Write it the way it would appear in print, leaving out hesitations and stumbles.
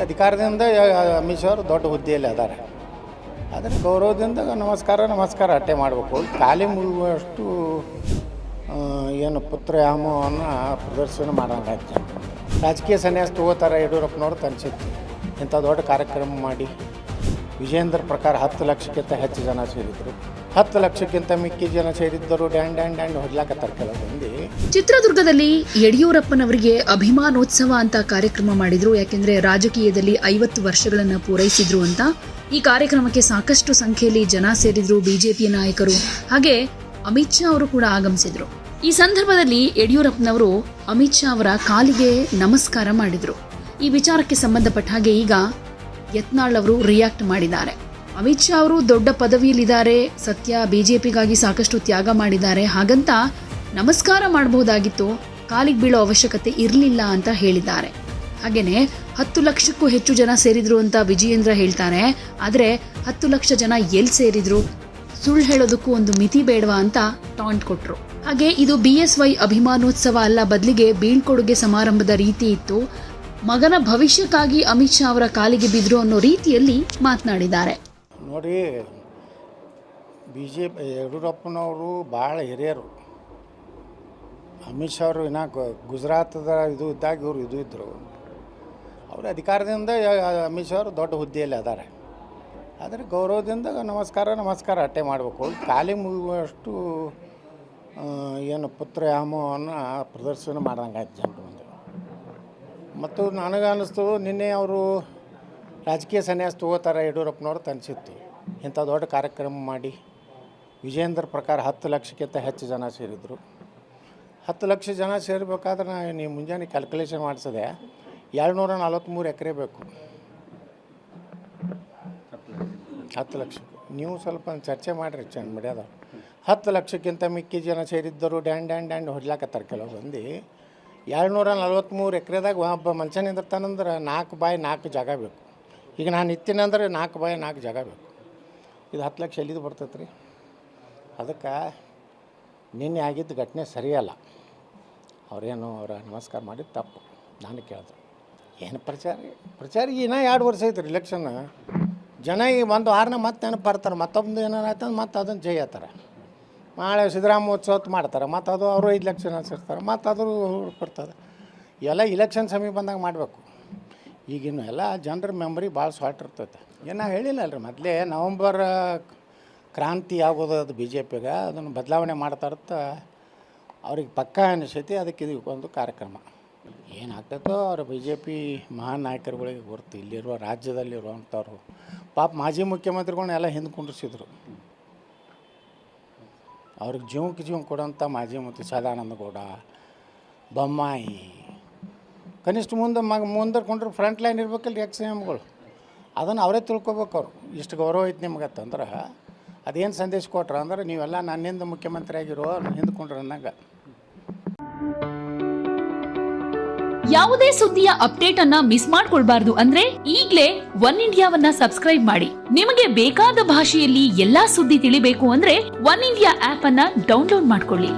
ಅಧಿಕಾರದಿಂದ ಅಮಿತ್ ಶಾ ಅವರು ದೊಡ್ಡ ಹುದ್ದೆಯಲ್ಲಿ ಅದಾರೆ. ಆದರೆ ಗೌರವದಿಂದ ನಮಸ್ಕಾರ ಅಟ್ಟೆ ಮಾಡಬೇಕು. ಖಾಲಿ ಮುಗಿಯುವಷ್ಟು ಏನು ಪುತ್ರಯಾಮವನ್ನು ಪ್ರದರ್ಶನ ಮಾಡೋಂಗಾಯ್ತು. ರಾಜಕೀಯ ಸನ್ಯಾಸ ತಗೋತಾರೆ ಯಡಿಯೂರಪ್ಪನವ್ರು ತನಿಸಿತ್ತು. ಇಂಥ ದೊಡ್ಡ ಕಾರ್ಯಕ್ರಮ ಮಾಡಿ ವಿಜೇಂದ್ರ ಪ್ರಕಾರ 10 ಲಕ್ಷಕ್ಕಿಂತ ಹೆಚ್ಚು ಜನ ಸೇರಿದ್ರು. 10 ಲಕ್ಷಕ್ಕಿಂತ ಮಿಕ್ಕಿ ಜನ ಸೇರಿದ್ದರು ಡ್ಯಾಂಡ್ ಹೊಡ್ಲಾಕತ್ತಾರೆ ಕೆಲವು ಮಂದಿ. ಚಿತ್ರದುರ್ಗದಲ್ಲಿ ಯಡಿಯೂರಪ್ಪನವರಿಗೆ ಅಭಿಮಾನೋತ್ಸವ ಅಂತ ಕಾರ್ಯಕ್ರಮ ಮಾಡಿದ್ರು. ಯಾಕೆಂದ್ರೆ ರಾಜಕೀಯದಲ್ಲಿ 50 ವರ್ಷಗಳನ್ನ ಪೂರೈಸಿದ್ರು ಅಂತ. ಈ ಕಾರ್ಯಕ್ರಮಕ್ಕೆ ಸಾಕಷ್ಟು ಸಂಖ್ಯೆಯಲ್ಲಿ ಜನ ಸೇರಿದ್ರು. ಬಿಜೆಪಿಯ ನಾಯಕರು ಹಾಗೆ ಅಮಿತ್ ಶಾ ಅವರು ಕೂಡ ಆಗಮಿಸಿದ್ರು. ಈ ಸಂದರ್ಭದಲ್ಲಿ ಯಡಿಯೂರಪ್ಪನವರು ಅಮಿತ್ ಶಾ ಅವರ ಕಾಲಿಗೆ ನಮಸ್ಕಾರ ಮಾಡಿದ್ರು. ಈ ವಿಚಾರಕ್ಕೆ ಸಂಬಂಧಪಟ್ಟ ಹಾಗೆ ಈಗ ಯತ್ನಾಳ್ ಅವರು ರಿಯಾಕ್ಟ್ ಮಾಡಿದ್ದಾರೆ. ಅಮಿತ್ ಶಾ ಅವರು ದೊಡ್ಡ ಪದವಿಯಲ್ಲಿದ್ದಾರೆ, ಸತ್ಯ ಬಿಜೆಪಿಗಾಗಿ ಸಾಕಷ್ಟು ತ್ಯಾಗ ಮಾಡಿದ್ದಾರೆ, ಹಾಗಂತ ನಮಸ್ಕಾರ ಮಾಡಬಹುದಾಗಿತ್ತು, ಕಾಲಿಗೆ ಬೀಳೋ ಅವಶ್ಯಕತೆ ಇರಲಿಲ್ಲ ಅಂತ ಹೇಳಿದ್ದಾರೆ. ಹಾಗೇನೆ 10 ಲಕ್ಷಕ್ಕೂ ಹೆಚ್ಚು ಜನ ಸೇರಿದ್ರು ಅಂತ ವಿಜಯೇಂದ್ರ ಹೇಳ್ತಾರೆ. ಆದ್ರೆ 10 ಲಕ್ಷ ಜನ ಎಲ್ಲಿ ಸೇರಿದ್ರು, ಸುಳ್ಳು ಹೇಳೋದಕ್ಕೂ ಒಂದು ಮಿತಿ ಬೇಡವಾ ಅಂತ ಟಾಂಟ್ ಕೊಟ್ರು. ಹಾಗೆ ಇದು BSY ಅಭಿಮಾನೋತ್ಸವ ಅಲ್ಲ, ಬದಲಿಗೆ ಬೀಳ್ಕೊಡುಗೆ ಸಮಾರಂಭದ ರೀತಿ ಇತ್ತು. ಮಗನ ಭವಿಷ್ಯಕ್ಕಾಗಿ ಅಮಿತ್ ಶಾ ಅವರ ಕಾಲಿಗೆ ಬಿದ್ರು ಅನ್ನೋ ರೀತಿಯಲ್ಲಿ ಮಾತನಾಡಿದ್ದಾರೆ. ನೋಡಿ, BJP ಯಡಿಯೂರಪ್ಪನವರು ಭಾಳ ಹಿರಿಯರು. ಅಮಿತ್ ಶಾ ಅವರು ಇನ್ನ ಗುಜರಾತದ ಇದು ಇದ್ದಾಗ ಇವರು ಇದು ಇದ್ದರು. ಅವರು ಅಧಿಕಾರದಿಂದ ಅಮಿತ್ ಶಾ ಅವರು ದೊಡ್ಡ ಹುದ್ದೆಯಲ್ಲಿ ಅದಾರೆ. ಆದರೆ ಗೌರವದಿಂದ ನಮಸ್ಕಾರ ಅಟ್ಟೆ ಮಾಡಬೇಕು. ಖಾಲಿ ಮುಗಿಯುವಷ್ಟು ಏನು ಪುತ್ರಯಾಮವನ್ನು ಪ್ರದರ್ಶನ ಮಾಡೋಂಗಾಯ್ತು ಜನರು ಮುಂದೆ. ಮತ್ತು ನನಗೆ ಅನ್ನಿಸ್ತು, ನಿನ್ನೆ ಅವರು ರಾಜಕೀಯ ಸನ್ಯಾಸ ತಗೋತಾರೆ ಯಡಿಯೂರಪ್ಪನವ್ರು ತನಿಸಿತ್ತು. ಇಂಥ ದೊಡ್ಡ ಕಾರ್ಯಕ್ರಮ ಮಾಡಿ ವಿಜೇಂದ್ರ ಪ್ರಕಾರ 10 ಲಕ್ಷಕ್ಕಿಂತ ಹೆಚ್ಚು ಜನ ಸೇರಿದ್ರು. 10 ಲಕ್ಷ ಜನ ಸೇರಬೇಕಾದ್ರೆ ನೀವು ಮುಂಜಾನೆ ಕ್ಯಾಲ್ಕುಲೇಷನ್ ಮಾಡಿಸಿದೆ 243 ಎಕರೆ ಬೇಕು. 10 ಲಕ್ಷ ನೀವು ಸ್ವಲ್ಪ ಚರ್ಚೆ ಮಾಡಿರಿ ಚೆಂದ ಮಡ್ಯಾದ. 10 ಲಕ್ಷಕ್ಕಿಂತ ಮಿಕ್ಕಿ ಜನ ಸೇರಿದ್ದರು ಡ್ಯಾಂಡ್ ಹೊಡ್ಲಾಕತ್ತಾರೆ ಕೆಲವು ಮಂದಿ. 243 ಎಕರೆದಾಗ ಒಬ್ಬ ಮನುಷ್ಯನಿಂದ ತಾನಂದ್ರೆ 4x4 ಜಾಗ ಬೇಕು. ಈಗ ನಾನು ನಿತ್ತೀನಂದ್ರೆ 4x4 ಜಾಗ ಬೇಕು. ಇದು 10 ಲಕ್ಷ ಎಲ್ಲಿದು ಬರ್ತೈತೆ ರೀ? ಅದಕ್ಕೆ ನಿನ್ನೆ ಆಗಿದ್ದ ಘಟನೆ ಸರಿಯಲ್ಲ. ಅವರೇನು ಅವರ ನಮಸ್ಕಾರ ಮಾಡಿದ್ದು ತಪ್ಪು. ನಾನು ಕೇಳಿದೆ ಏನು ಪ್ರಚಾರ ಇನ್ನೂ 2 ವರ್ಷ ಐತ್ರಿ ಇಲೆಕ್ಷನ್. ಜನ ಈಗ ಒಂದು ವಾರನ ಮತ್ತೆ ನೆನಪು ಬರ್ತಾರೆ. ಮತ್ತೊಂದು ಏನಾಯ್ತು ಮತ್ತೆ ಅದನ್ನು ಜಯಿಸ್ತಾರೆ. ನಾಳೆ ಸಿದ್ದರಾಮೋತ್ಸವ ಮಾಡ್ತಾರೆ, ಮತ್ತು ಅದು ಅವರು 5 ಲಕ್ಷ ಜನ ಸೇರ್ತಾರೆ, ಮತ್ತು ಅದು ಬರ್ತದೆ. ಎಲ್ಲ ಇಲೆಕ್ಷನ್ ಸಮಯ ಬಂದಾಗ ಮಾಡಬೇಕು. ಈಗಿನ ಎಲ್ಲ ಜನರ ಮೆಮರಿ ಭಾಳ ಶಾರ್ಟ್ ಇರ್ತೈತೆ. ಏನು ಹೇಳಿಲ್ಲ ಅಲ್ರಿ, ಮೊದಲೇ ನವಂಬರ್ ಕ್ರಾಂತಿ ಆಗೋದು ಅದು BJPಗೆ, ಅದನ್ನು ಬದಲಾವಣೆ ಮಾಡ್ತಾ ಇರುತ್ತೆ ಅವ್ರಿಗೆ ಪಕ್ಕ ಅನಿಸೈತಿ. ಅದಕ್ಕೆ ಇದು ಒಂದು ಕಾರ್ಯಕ್ರಮ ಏನಾಗ್ತೈತೋ ಅವ್ರ BJP ಮಹಾನ್ ನಾಯಕರುಗಳಿಗೆ ಗೊತ್ತು. ಇಲ್ಲಿರುವ ರಾಜ್ಯದಲ್ಲಿರುವಂಥವ್ರು ಪಾಪ ಮಾಜಿ ಮುಖ್ಯಮಂತ್ರಿಗಳನ್ನೆಲ್ಲ ಹಿಂದೆ ಕುಂಡ್ರಿಸಿದ್ರು. ಅವ್ರಿಗೆ ಜೀವ ಕೊಡೋಂಥ ಮಾಜಿ ಮಂತ್ರಿ ಸದಾನಂದ ಗೌಡ, ಬೊಮ್ಮಾಯಿ, ಕನಿಷ್ಠ ಮುಂದೆ ಕೊಂಡ್ರೆ ಫ್ರಂಟ್ ಲೈನ್ ಇರ್ಬೇಕಲ್ರಿ XMಗಳು. ಅದನ್ನು ಅವರೇ ತಿಳ್ಕೊಬೇಕು. ಅವರು ಇಷ್ಟು ಗೌರವ ಐತೆ ನಿಮ್ಗತ್ತಂದ್ರೆ ಅದೇನು ಸಂದೇಶ ಕೊಟ್ರ ಅಂದ್ರೆ ನೀವೆಲ್ಲ ನನ್ನಿಂದ ಮುಖ್ಯಮಂತ್ರಿ ಆಗಿರೋ ಹಿಂದೆ ಕೊಂಡ್ರೆ ಅನ್ನಂಗೆ. ಯಾವುದೇ ಸುದ್ದಿಯ ಅಪ್ಡೇಟ್ ಅನ್ನ ಮಿಸ್ ಮಾಡ್ಕೊಳ್ಬಾರ್ದು ಅಂದ್ರೆ ಈಗ್ಲೇ ಒನ್ ಇಂಡಿಯಾವನ್ನ ಸಬ್ಸ್ಕ್ರೈಬ್ ಮಾಡಿ. ನಿಮಗೆ ಬೇಕಾದ ಭಾಷೆಯಲ್ಲಿ ಎಲ್ಲಾ ಸುದ್ದಿ ತಿಳಿಬೇಕು ಅಂದ್ರೆ ಒನ್ ಇಂಡಿಯಾ ಆಪ್ ಅನ್ನ ಡೌನ್ಲೋಡ್ ಮಾಡ್ಕೊಳ್ಳಿ.